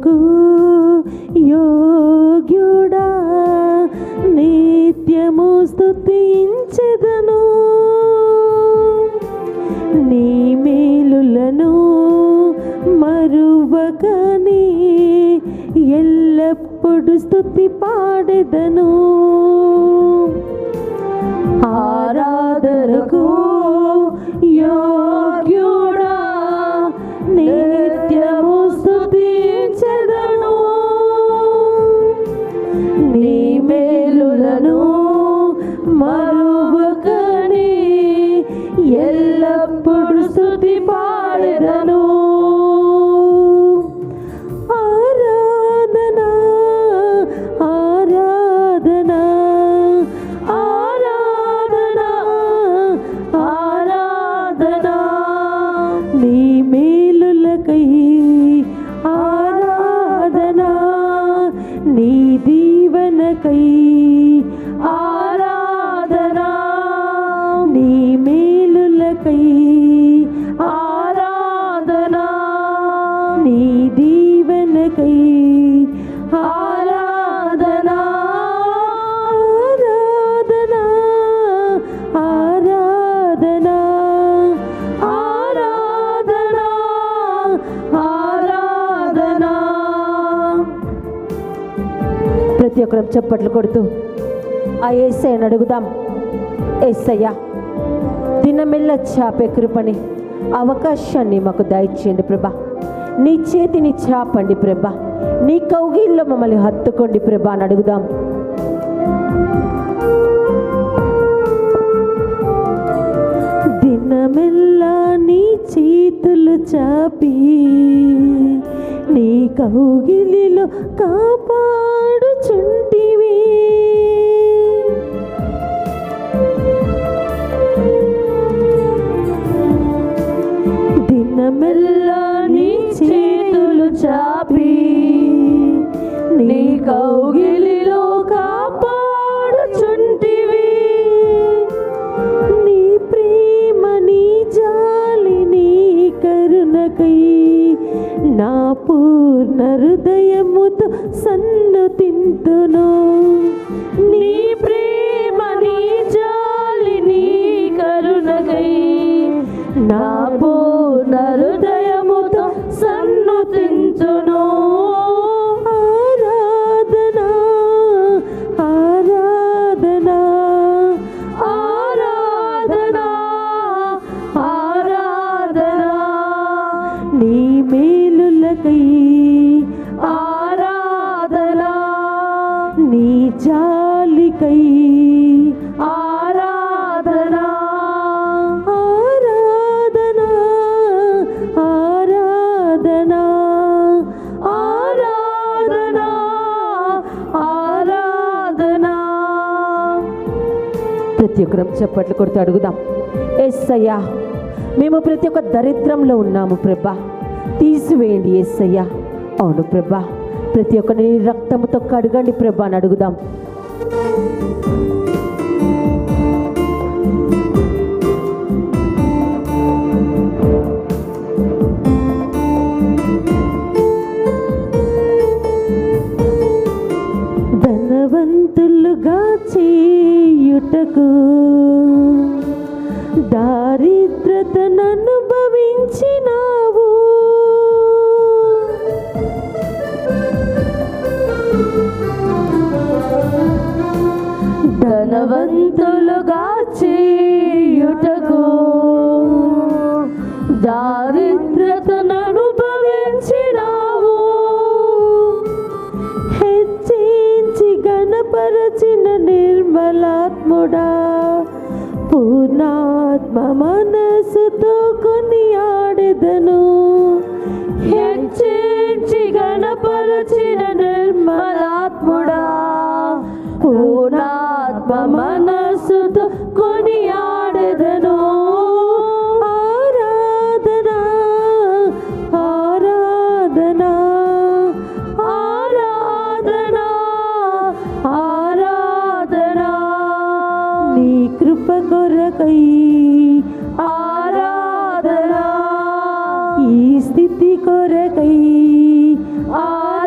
ఆరాధనకు యోగ్యుడా, నిత్యము స్తుతించెదను. నీ మేలులను మరువకని ఎల్లప్పుడు స్తుతి పాడెదను. ఆరాధనకు యోగ్యుడా, నిత్యము స్తుతించెదను. నీ మేలులను మరువకని ఎల్లప్పుడు స్తుతి పాడెదను. ఆరాధనా ఆరాధనా ఆరాధనా ఆరాధనా, నీ మేలులకై ఆరాధనా, నీ దీవెనకై ఆరాధనా, నీ మేలులకై ఆరాధనా, నీ దీవెనకై ఆరాధనా. ఆరాధనా ఆరాధనా ఆరాధనా ఆరాధనా. ప్రతి ఒక్కరం చప్పట్లు కొడుతూ ఆ యేసయ్యను అడుగుదాం. యేసయ్య, దినమెల్ల చాపే కృపని అవకాశాన్ని మాకు దయచేయండి ప్రభా. నీ చేతిని చాపండి ప్రభా, నీ కౌగిల్లో మమ్మల్ని హత్తుకోండి ప్రభా అని అడుగుదాం. దినమెల్లా నీ చేతులు చాపి నీ కౌగిలిలో కాపాడుచుంటివి. దినమెల్లా నీ చేతులు చాపి నీ కౌగిలిలో కాపాడుచుంటివి. నీ ప్రేమ, నీ జాలి, నీ కరుణకై నా పూర్ణ హృదయముతో సన్నుతింతును. నీ ప్రేమ, నీ జాలి, నీ కరుణకై నా పూర్ణ హృదయముతో సన్నుతింతును. ఆరాధనా ఆరాధనా ఆరాధనా ఆరాధనా, నీ మేలులకై ఆరాధనా, నీ జాలికై ఆరాధనా. ఆరాధనా ఆరాధనా ఆరాధనా ఆరాధనా. ప్రతి ఒక్కరం చప్పట్లు కొడుతూ అడుగుదాం. యేసయ్యా, మేము ప్రతి ఒక్క దరిద్రంలో ఉన్నాము ప్రభా, తీసివేయండి యేసయ్యా. అవును ప్రభా, ప్రతి ఒక్కరిని రక్తముతో కడగండి ప్రభా అని అడుగుదాం. ధనవంతులుగా చేయుటకు దారిద్రతను అనుభవించినావు. ధనవంతులుగా చేయుటకు దారిద్రతను అనుభవించినావు. హెచ్చించి గణపరచిన నిర్మలాత్ముడా, పూర్ణాత్మ మనసుతో కొనియాడెదను. హెచ్చించి గణపరచిన నిర్మలాత్ముడా, పూర్ణాత్మ మనసుతో కొనియాడెదను. ఆరాధనా ఆరాధనా ఆరాధనా ఆరాధనా, నీ కృప కొరకై ఆరాధనా, ఈ స్థితి కొరకై ఆరాధనా.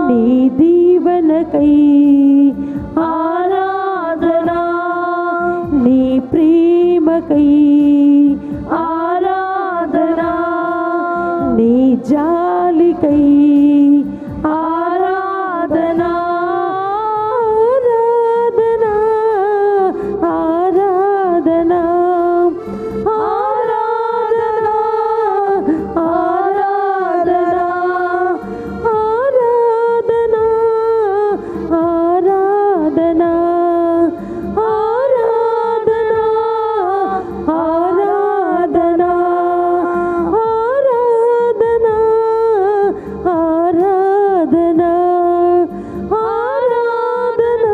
నీ దీవెనకై ఆరాధనా, నీ ప్రేమకై ఆరాధనా, నీ జాలికై ఆరాధనా, ఆరాధనా, ఆరాధనా, ఆరాధనా, ఆరాధనా, ఆరాధనా, ఆరాధనా, ఆరాధనా, ఆరాధనా, ఆరాధనా, ఆరాధనా,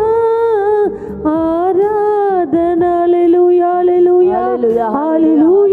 ఆరాధనా. హల్లెలూయా, హల్లెలూయా, హల్లెలూయా.